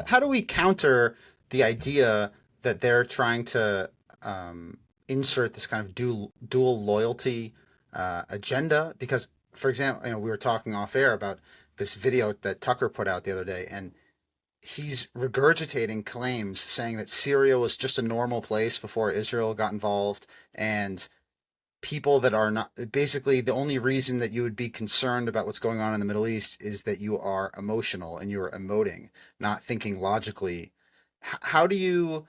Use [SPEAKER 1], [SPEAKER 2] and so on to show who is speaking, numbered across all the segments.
[SPEAKER 1] how do we counter the idea that they're trying to insert this kind of dual loyalty agenda? Because, for example, we were talking off air about this video that Tucker put out the other day, and he's regurgitating claims saying that Syria was just a normal place before Israel got involved, and people that are not, basically the only reason that you would be concerned about what's going on in the Middle East is that you are emotional and you are emoting, not thinking logically. How do you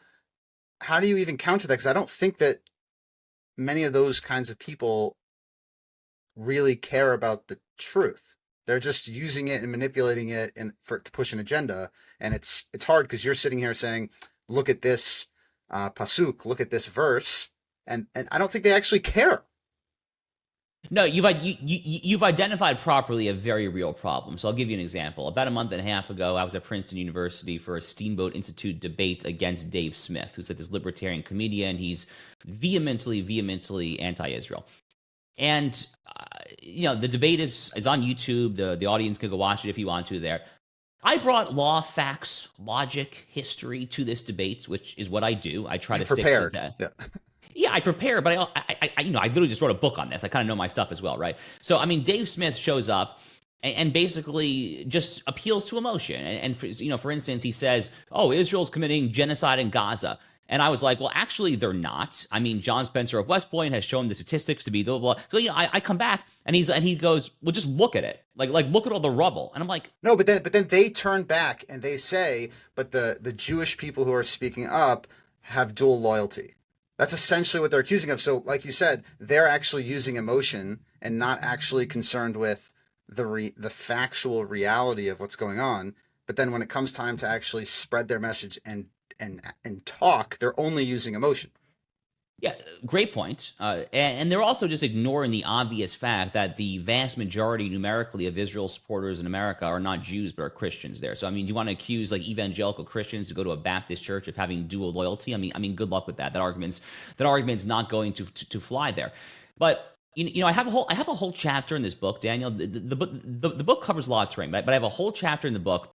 [SPEAKER 1] even counter that? Because I don't think that many of those kinds of people really care about the truth. They're just using it and manipulating it and for to push an agenda. And it's hard because you're sitting here saying, "Look at this pasuk, look at this verse," and I don't think they actually care.
[SPEAKER 2] No, you've identified properly a very real problem. So I'll give you an example. About a month and a half ago, I was at Princeton University for a Steamboat Institute debate against Dave Smith, who's like this libertarian comedian. He's vehemently anti-Israel. And the debate is on YouTube. The audience can go watch it if you want to there. I brought law, facts, logic, history to this debate, which is what I do. I try
[SPEAKER 1] You
[SPEAKER 2] to stick to
[SPEAKER 1] prepared.
[SPEAKER 2] that.
[SPEAKER 1] Yeah.
[SPEAKER 2] Yeah, I prepare, but I literally just wrote a book on this. I kind of know my stuff as well, right? So, I mean, Dave Smith shows up and basically just appeals to emotion. For instance, he says, "Oh, Israel's committing genocide in Gaza." And I was like, well, actually, they're not. I mean, John Spencer of West Point has shown the statistics to be blah, blah, blah. So, I come back and he goes, well, just look at it. Like look at all the rubble. And I'm like,
[SPEAKER 1] No, but then they turn back and they say, but the Jewish people who are speaking up have dual loyalty. That's essentially what they're accusing of. So, like you said, they're actually using emotion and not actually concerned with the factual reality of what's going on. But then when it comes time to actually spread their message and talk, they're only using emotion.
[SPEAKER 2] yeah, great point. And they're also just ignoring the obvious fact that the vast majority numerically of Israel supporters in America are not Jews, but are Christians there. So, I mean, you want to accuse like evangelical Christians to go to a Baptist church of having dual loyalty? I mean, good luck with that. That argument's not going to fly there. But I have a whole chapter in this book, Daniel. The book covers a lot of terrain, but I have a whole chapter in the book